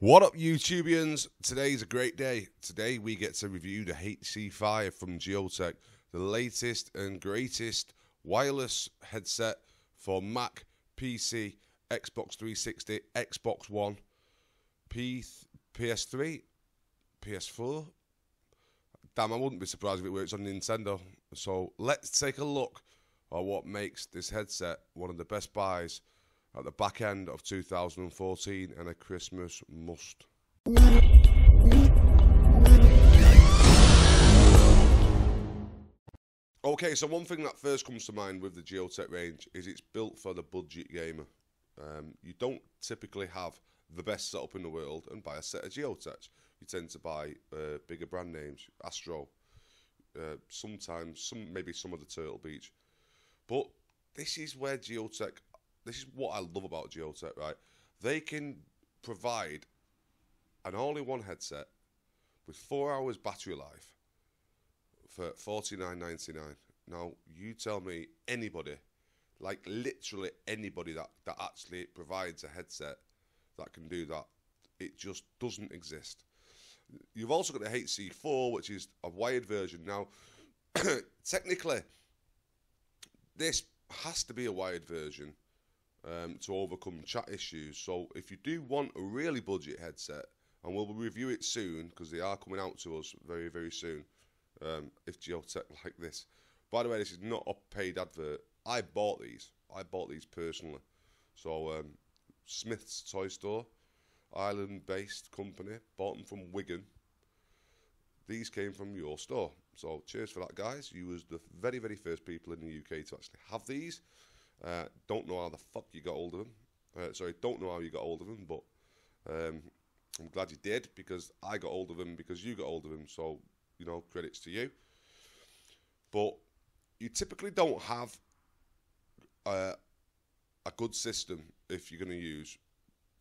What up, YouTubians? Today's a great day. Today we get to review the HC5 from Gioteck, the latest and greatest wireless headset for Mac, PC, Xbox 360, Xbox One, PS3, PS4. Damn, I wouldn't be surprised if it works on Nintendo. So let's take a look at what makes this headset one of the best buys at the back end of 2014 and a Christmas must. Okay, so one thing that first comes to mind with the Geotech range is it's built for the budget gamer. You don't typically have the best setup in the world and buy a set of Geotechs. You tend to buy bigger brand names, Astro, sometimes maybe some of the Turtle Beach. But this is where Geotech, this is what I love about Geotech, right? They can provide an all-in-one headset with 4 hours battery life for $49.99. Now, you tell me anybody, like literally anybody that actually provides a headset that can do that, it just doesn't exist. You've also got the HC4, which is a wired version. Now, technically, this has to be a wired version to overcome chat issues. So if you do want a really budget headset, and we'll review it soon because they are coming out to us very, very soon, if Geotech like this. By the way, this is not a paid advert. I bought these personally. So Smith's Toy Store, Ireland-based company, bought them from Wigan. These came from your store. So cheers for that, guys. You was the very, very first people in the UK to actually have these. Don't know how the fuck you got hold of them. Don't know how you got hold of them, but I'm glad you did, because I got hold of them because you got hold of them. So, you know, credits to you. But you typically don't have a good system if you're going to use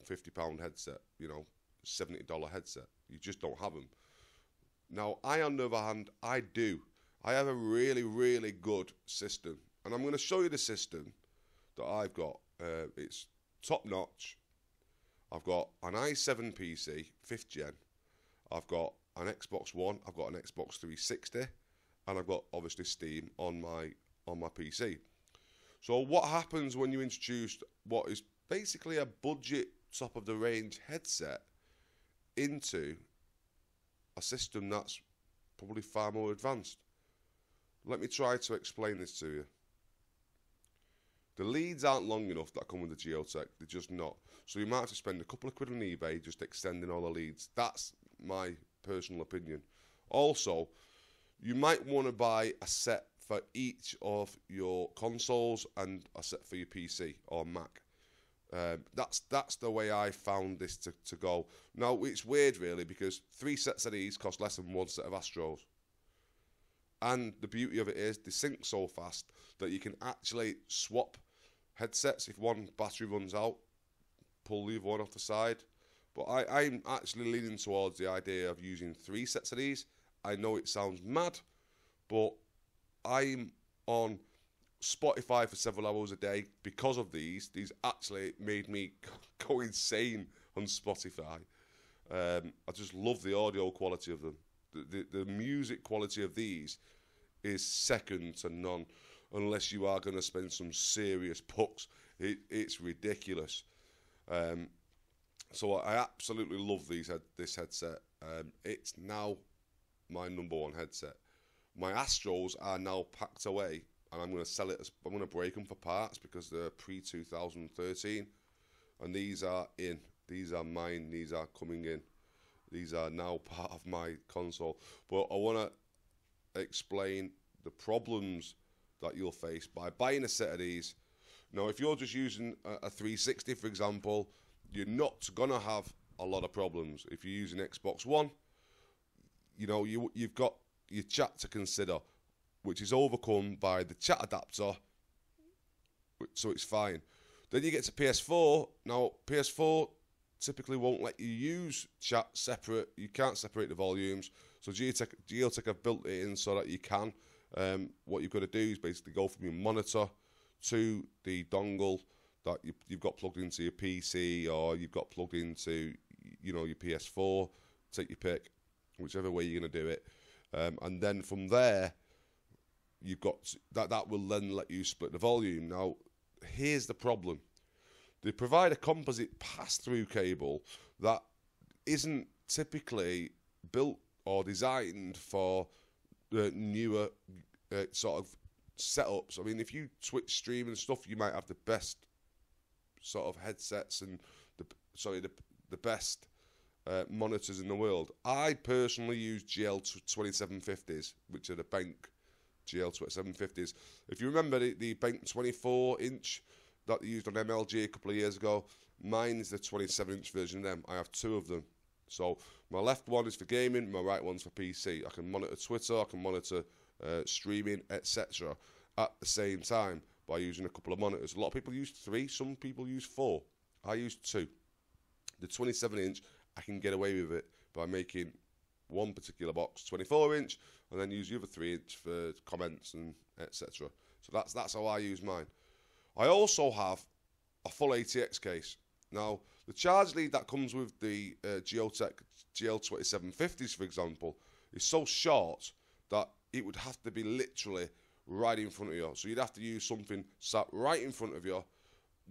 £50 headset, you know, $70 headset. You just don't have them. Now, on the other hand, I do. I have a really, really good system. And I'm going to show you the system that I've got. It's top notch. I've got an i7 PC, 5th gen. I've got an Xbox One. I've got an Xbox 360. And I've got, obviously, Steam on my PC. So what happens when you introduce what is basically a budget top-of-the-range headset into a system that's probably far more advanced? Let me try to explain this to you. The leads aren't long enough that come with the Geotech. They're just not. So you might have to spend a couple of quid on eBay just extending all the leads. That's my personal opinion. Also, you might want to buy a set for each of your consoles and a set for your PC or Mac. That's the way I found this to go. Now, it's weird, really, because 3 sets of these cost less than 1 set of Astros. And the beauty of it is they sync so fast that you can actually swap headsets. If one battery runs out, pull the other one off the side. But I'm actually leaning towards the idea of using 3 sets of these. I know it sounds mad, but I'm on Spotify for several hours a day because of these. These actually made me go insane on Spotify. I just love the audio quality of them. The music quality of these is second to none, unless you are going to spend some serious bucks. It's ridiculous. So I absolutely love this headset. It's now my #1 headset. My Astros are now packed away, and I'm going to sell it. I'm going to break them for parts because they're pre-2013, and these are in. These are mine. These are coming in. These are now part of my console. But I want to explain the problems that you'll face by buying a set of these. Now, if you're just using a 360, for example, you're not going to have a lot of problems. If you're using Xbox One, you know, you've got your chat to consider, which is overcome by the chat adapter, so it's fine. Then you get to PS4. Now, PS4 typically won't let you use chat separate. You can't separate the volumes. So Geotech have built it in so that you can. What you've got to do is basically go from your monitor to the dongle that you've got plugged into your PC, or you've got plugged into your PS4, take your pick, whichever way you're going to do it. And then from there, you've got that will then let you split the volume. Now, here's the problem. They provide a composite pass-through cable that isn't typically built or designed for newer sort of setups. I mean, if you Twitch stream and stuff, you might have the best sort of headsets and the best monitors in the world. I personally use GL2750s, which are the Bank GL2750s. If you remember the Bank 24-inch that they used on MLG a couple of years ago, mine's the 27-inch version of them. I have two of them. So my left one is for gaming, my right one's for PC. I can monitor Twitter, I can monitor streaming, etc. at the same time by using a couple of monitors. A lot of people use 3, some people use 4. I use 2. The 27-inch, I can get away with it by making one particular box 24-inch and then use the other 3-inch for comments and etc. So that's how I use mine. I also have a full ATX case. Now, the charge lead that comes with the Gioteck GL2750s, for example, is so short that it would have to be literally right in front of you. So you'd have to use something sat right in front of you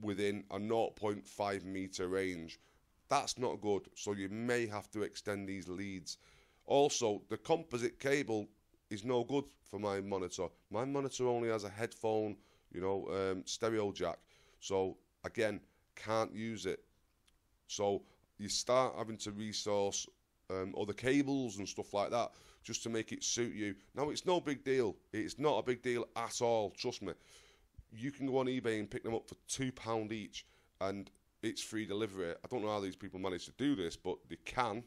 within a 0.5 meter range. That's not good, so you may have to extend these leads. Also, the composite cable is no good for my monitor. My monitor only has a headphone, stereo jack. So, again, can't use it. So, you start having to resource other cables and stuff like that just to make it suit you. Now, it's no big deal. It's not a big deal at all, trust me. You can go on eBay and pick them up for £2 each, and it's free delivery. I don't know how these people manage to do this, but they can.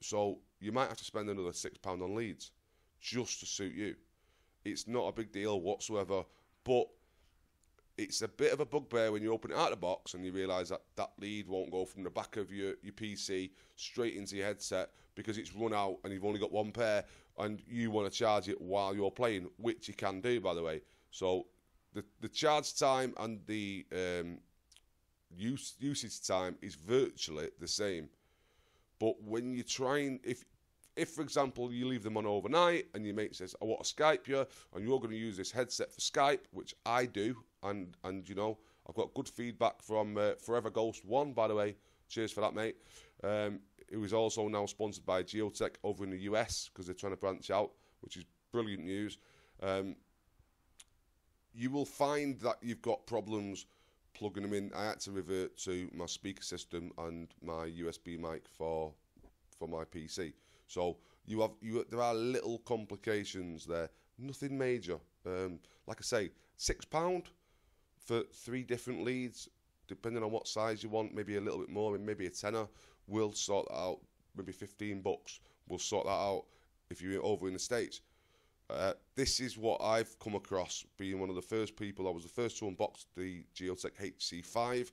So you might have to spend another £6 on leads just to suit you. It's not a big deal whatsoever, but it's a bit of a bugbear when you open it out of the box and you realise that that lead won't go from the back of your PC straight into your headset because it's run out and you've only got one pair and you want to charge it while you're playing, which you can do, by the way. So the charge time and the usage time is virtually the same. But when you try and, if for example you leave them on overnight and your mate says, I want to Skype you and you're going to use this headset for Skype, which I do, and I've got good feedback from Forever Ghost 1, by the way. Cheers for that, mate. It was also now sponsored by Geotech over in the US because they're trying to branch out, which is brilliant news. You will find that you've got problems plugging them in. I had to revert to my speaker system and my USB mic for my PC. So there are little complications there. Nothing major. Like I say, £6 for 3 different leads, depending on what size you want. Maybe a little bit more, maybe a tenner. We'll sort that out. Maybe $15. We'll sort that out if you're over in the States. This is what I've come across, being one of the first people. I was the first to unbox the Gioteck HC5,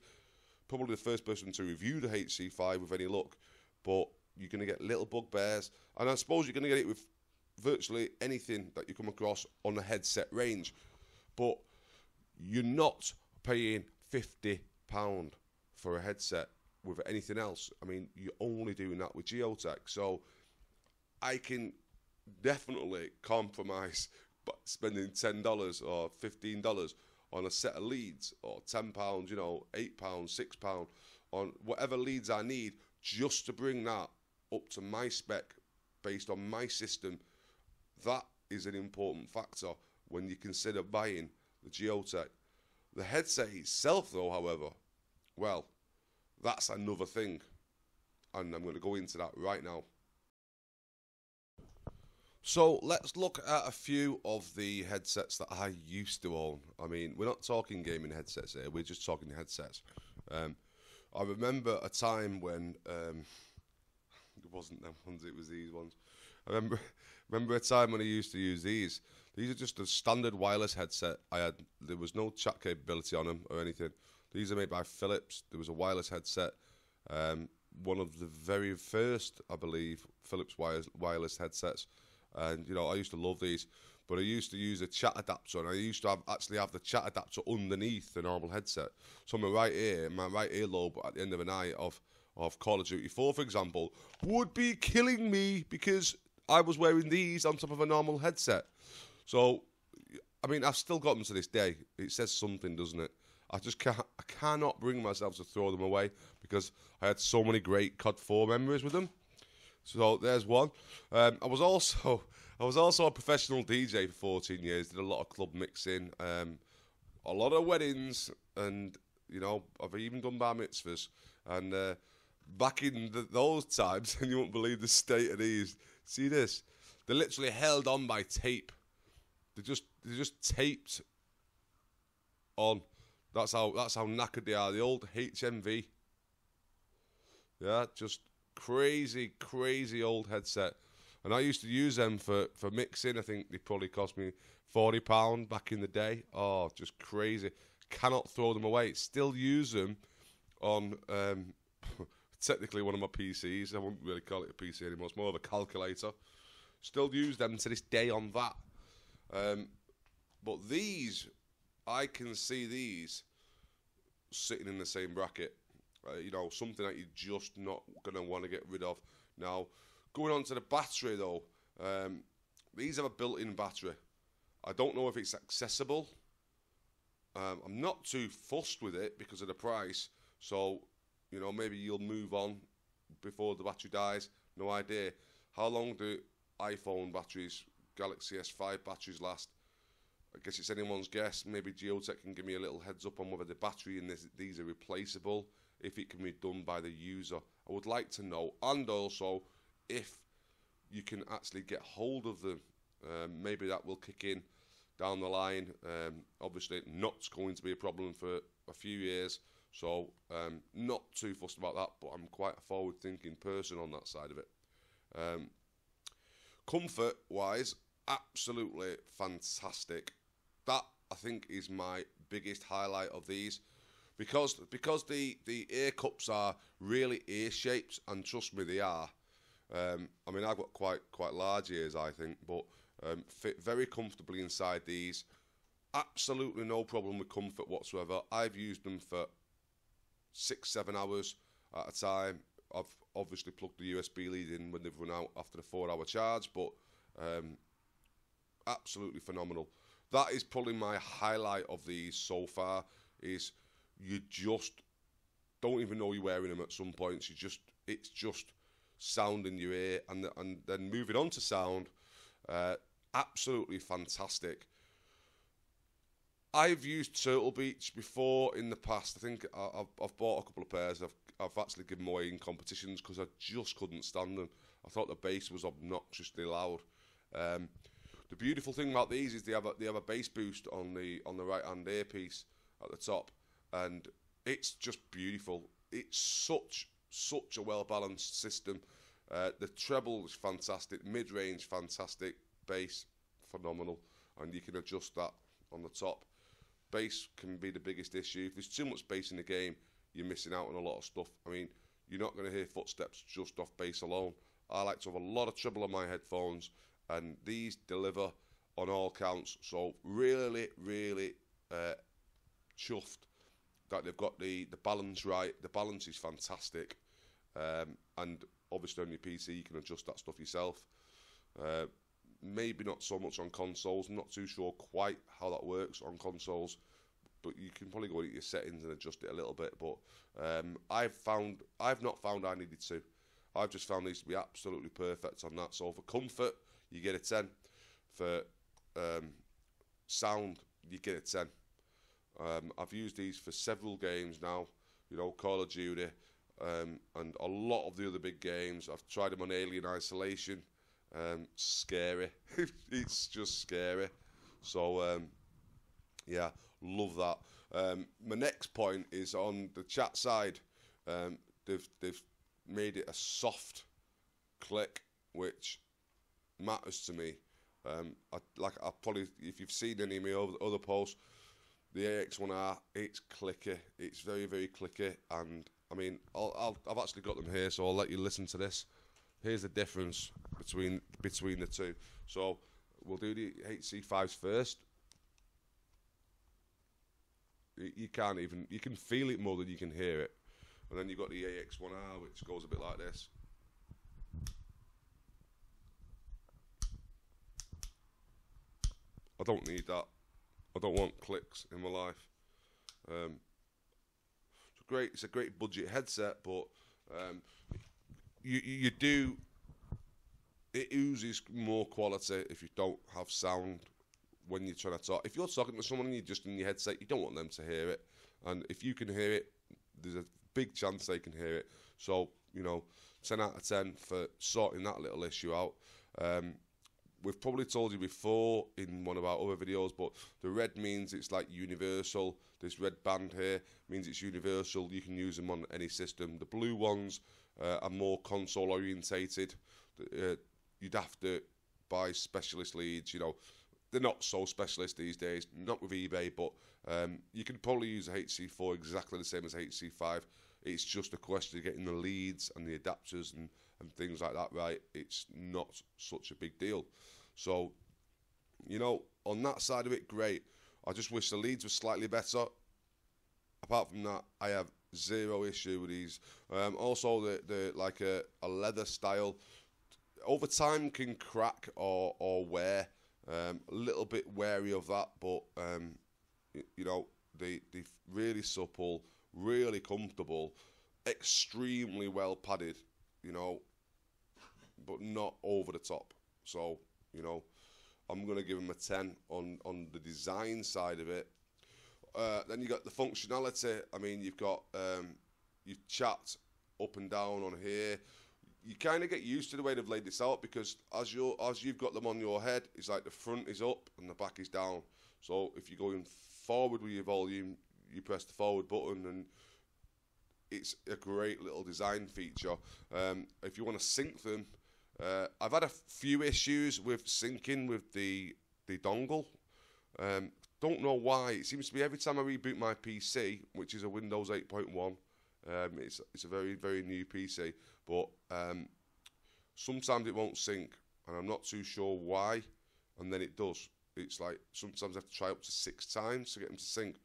probably the first person to review the HC5 with any luck, but you're going to get little bugbears, and I suppose you're going to get it with virtually anything that you come across on the headset range, but you're not paying £50 for a headset with anything else. I mean, you're only doing that with Geotech, so I can definitely compromise but spending $10 or $15 on a set of leads, or £10, £8, £6 on whatever leads I need just to bring that up to my spec based on my system. That is an important factor when you consider buying the Geotech. The headset itself though, however, well, that's another thing, and I'm going to go into that right now. So let's look at a few of the headsets that I used to own. I mean, we're not talking gaming headsets here, we're just talking headsets. I remember a time when, it wasn't them ones, it was these ones. I remember a time when I used to use these. These are just a standard wireless headset. There was no chat capability on them or anything. These are made by Philips. There was a wireless headset. One of the very first, I believe, Philips wireless headsets. And, I used to love these, but I used to use a chat adapter, and I used to actually have the chat adapter underneath the normal headset. So my right ear, my right earlobe at the end of an eye of of Call of Duty 4, for example, would be killing me because I was wearing these on top of a normal headset. So, I mean, I've still got them to this day. It says something, doesn't it? I cannot bring myself to throw them away because I had so many great COD 4 memories with them. So there's one. I was also a professional DJ for 14 years. Did a lot of club mixing, a lot of weddings, and you know, I've even done bar mitzvahs. And back in those times, and you won't believe the state of these. See this? They're literally held on by tape. They're just taped on. That's how knackered they are. The old HMV. Yeah, just crazy old headset. And I used to use them for mixing. I think they probably cost me £40 back in the day. Oh, just crazy. Cannot throw them away. Still use them on technically one of my PCs. I wouldn't really call it a PC anymore. It's more of a calculator. Still use them to this day on that. But these, I can see these sitting in the same bracket. You know, something that you're just not going to want to get rid of. Now, going on to the battery, though, these have a built-in battery. I don't know if it's accessible. I'm not too fussed with it because of the price. So, you know, maybe you'll move on before the battery dies. No idea. How long do iPhone batteries, Galaxy S5 batteries last? I guess it's anyone's guess. Maybe Geotech can give me a little heads up on whether the battery in these are replaceable, if it can be done by the user. I would like to know. And also, if you can actually get hold of them. Maybe that will kick in down the line. Obviously, not going to be a problem for a few years. So, not too fussed about that, but I'm quite a forward-thinking person on that side of it. Comfort-wise, absolutely fantastic. That, I think, is my biggest highlight of these. Because the ear cups are really ear-shaped, and trust me, they are. I mean, I've got quite large ears, I think, but fit very comfortably inside these. Absolutely no problem with comfort whatsoever. I've used them for 6-7 hours at a time. I've obviously plugged the USB lead in when they've run out after the 4-hour charge, but absolutely phenomenal. That is probably my highlight of these so far. Is you just don't even know you're wearing them at some points. It's just sound in your ear, and then moving on to sound, absolutely fantastic. I've used Turtle Beach before in the past. I think I've bought a couple of pairs. I've actually given away in competitions because I just couldn't stand them. I thought the bass was obnoxiously loud. The beautiful thing about these is they have a bass boost on the right hand earpiece at the top, and it's just beautiful. It's such a well balanced system. The treble is fantastic, mid range fantastic, bass phenomenal, and you can adjust that on the top. Bass can be the biggest issue. If there's too much bass in the game, you're missing out on a lot of stuff. I mean, you're not going to hear footsteps just off bass alone. I like to have a lot of treble on my headphones, and these deliver on all counts. So really chuffed that they've got the balance right. The balance is fantastic, and obviously on your PC you can adjust that stuff yourself. Maybe not so much on consoles. I'm not too sure quite how that works on consoles, but you can probably go into your settings and adjust it a little bit. But I've not found I needed to. I've just found these to be absolutely perfect on that. So for comfort, you get a 10. For sound, you get a 10. I've used these for several games now. You know, Call of Duty, and a lot of the other big games. I've tried them on Alien Isolation. Scary. It's just scary. So yeah, love that. My next point is on the chat side. They've made it a soft click, which matters to me. I probably, if you've seen any of my other posts, the AX1R, it's clicky. It's very clicky, and I mean, I've actually got them here, so I'll let you listen to this. Here's the difference between the two. So we'll do the HC5s first. You can feel it more than you can hear it. And then you've got the AX1R, which goes a bit like this. I don't need that. I don't want clicks in my life. It's a great budget headset, but you do, it oozes more quality if you don't have sound when you're trying to talk. If you're talking to someone and you're just in your headset, you don't want them to hear it. And if you can hear it, there's a big chance they can hear it. So, you know, 10 out of 10 for sorting that little issue out. We've probably told you before in one of our other videos, but the red means it's like universal. This red band here means it's universal. You can use them on any system. The blue ones are more console orientated. You'd have to buy specialist leads, you know. They're not so specialist these days, not with eBay, but you can probably use a HC4 exactly the same as HC5. It's just a question of getting the leads and the adapters and things like that right. It's not such a big deal. So, you know, on that side of it, great. I just wish the leads were slightly better. Apart from that, I have zero issue with these. Also, the like a leather style, over time can crack or wear. A little bit wary of that, but you know, they really supple, really comfortable, extremely well padded, you know, but not over the top. So, you know, I'm going to give them a 10 on the design side of it. Then you got the functionality. I mean, you've got you chat up and down on here. You kind of get used to the way they've laid this out, because as you've got them on your head, it's like the front is up and the back is down. So if you're going forward with your volume, you press the forward button, and it's a great little design feature. If you want to sync them, I've had a few issues with syncing with the dongle. Don't know why. It seems to be every time I reboot my PC, which is a Windows 8.1, it's a very, very new PC, but sometimes it won't sync, and I'm not too sure why, and then it does. It's like sometimes I have to try up to 6 times to get them to sync.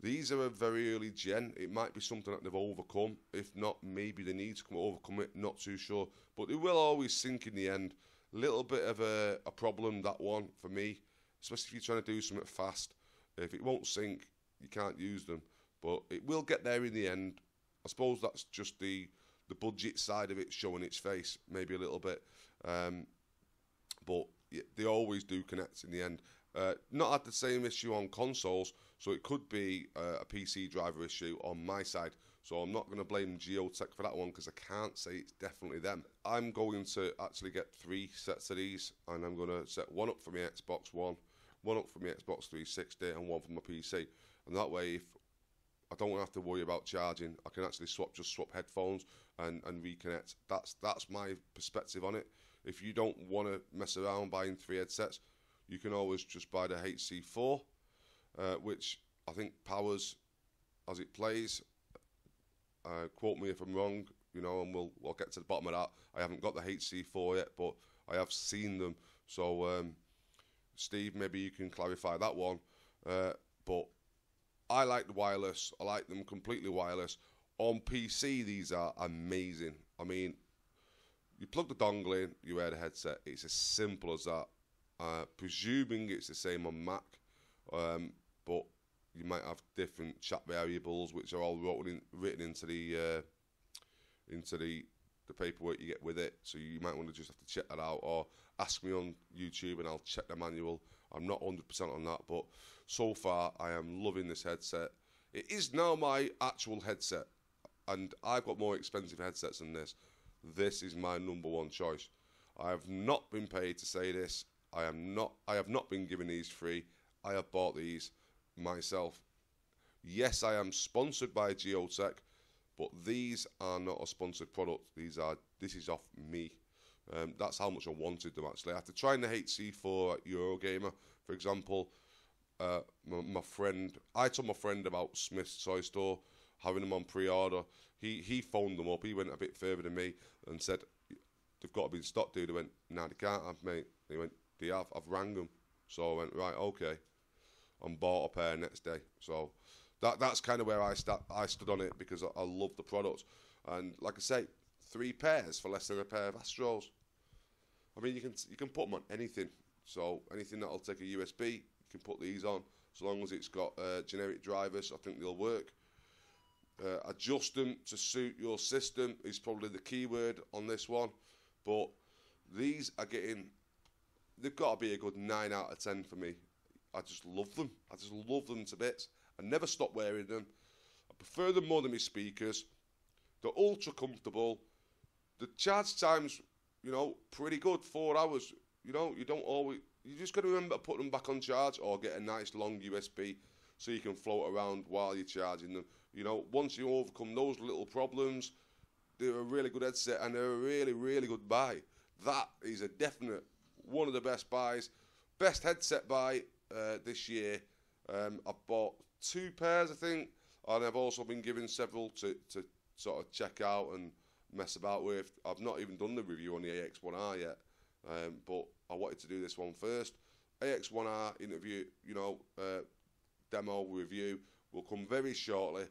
These are a very early gen. It might be something that they've overcome. If not, maybe they need to overcome it. Not too sure. But it will always sync in the end. Little bit of a problem, that one, for me. Especially if you're trying to do something fast. If it won't sync, you can't use them. But it will get there in the end. I suppose that's just the budget side of it showing its face. Maybe a little bit. But yeah, they always do connect in the end. Not had the same issue on consoles, so it could be a PC driver issue on my side. So I'm not going to blame Gioteck for that one, because I can't say it's definitely them. I'm going to actually get 3 sets of these, and I'm going to set one up for my Xbox One, one up for my Xbox 360, and one for my PC. And that way, if I don't have to worry about charging, I can actually just swap headphones and reconnect. That's my perspective on it. If you don't want to mess around buying 3 headsets, you can always just buy the HC4, which I think powers as it plays. Quote me if I'm wrong, you know, and we'll get to the bottom of that. I haven't got the HC4 yet, but I have seen them. So, Steve, maybe you can clarify that one. But I like the wireless. I like them completely wireless. On PC, these are amazing. I mean, you plug the dongle in, you wear the headset. It's as simple as that. Presuming it's the same on Mac, but you might have different chat variables, which are all written into the paperwork you get with it. So you might want to just have to check that out, or ask me on YouTube and I'll check the manual. I'm not 100% on that, but so far I am loving this headset. It is now my actual headset, and I've got more expensive headsets than this. This is my #1 choice. I have not been paid to say this. I have not been given these free. I have bought these myself. Yes, I am sponsored by Geotech, but these are not a sponsored product. This is off me. That's how much I wanted them, actually. After trying the HC4 at Eurogamer, for example, my friend, I told my friend about Smith's Toy Store, having them on pre-order. He phoned them up. He went a bit further than me and said, they've got to be in stock, dude. I went, nah, they can't have, mate. He went, they have. I've rang them. So I went, right, okay. And bought a pair next day. So that's kind of where I stood on it, because I love the product. And like I say, 3 pairs for less than a pair of Astros. I mean, you can put them on anything. So anything that'll take a USB, you can put these on. As long as it's got generic drivers, I think they'll work. Adjust them to suit your system is probably the key word on this one. But these are they've got to be a good 9 out of 10 for me. I just love them. I just love them to bits. I never stop wearing them. I prefer them more than my speakers. They're ultra comfortable. The charge time's, you know, pretty good, 4 hours. You know, you just got to remember to put them back on charge, or get a nice long USB so you can float around while you're charging them. You know, once you overcome those little problems, they're a really good headset, and they're a really, really good buy. That is a definite one of the best buys. Best headset buy this year. I've bought 2 pairs, I think, and I've also been given several to sort of check out and mess about with. I've not even done the review on the AX1R yet, but I wanted to do this one first. AX1R interview, you know, demo review will come very shortly,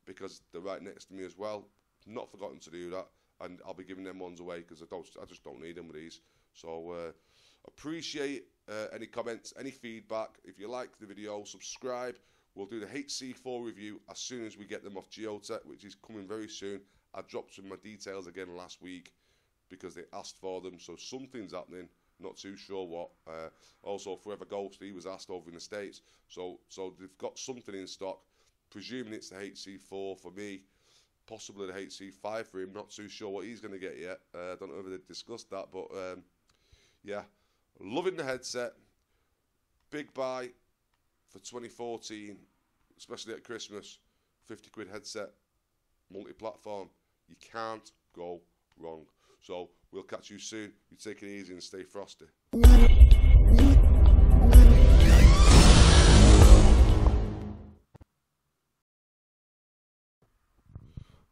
because they're right next to me as well. Not forgotten to do that, and I'll be giving them ones away, because I just don't need them with these. So appreciate any comments, any feedback. If you like the video, subscribe. We'll do the HC4 review as soon as we get them off Geotech, which is coming very soon. I dropped some of my details again last week because they asked for them, so something's happening. Not too sure what. Also, Forever Ghost, he was asked over in the States, so they've got something in stock. Presuming it's the HC4 for me, possibly the HC5 for him. Not too sure what he's going to get yet. I don't know if they've discussed that, but yeah, loving the headset. Big buy for 2014, especially at Christmas. 50 quid headset, multi-platform. You can't go wrong. So we'll catch you soon. You take it easy and stay frosty.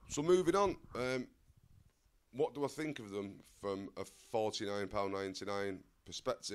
So moving on, what do I think of them from a £49.99 perspective?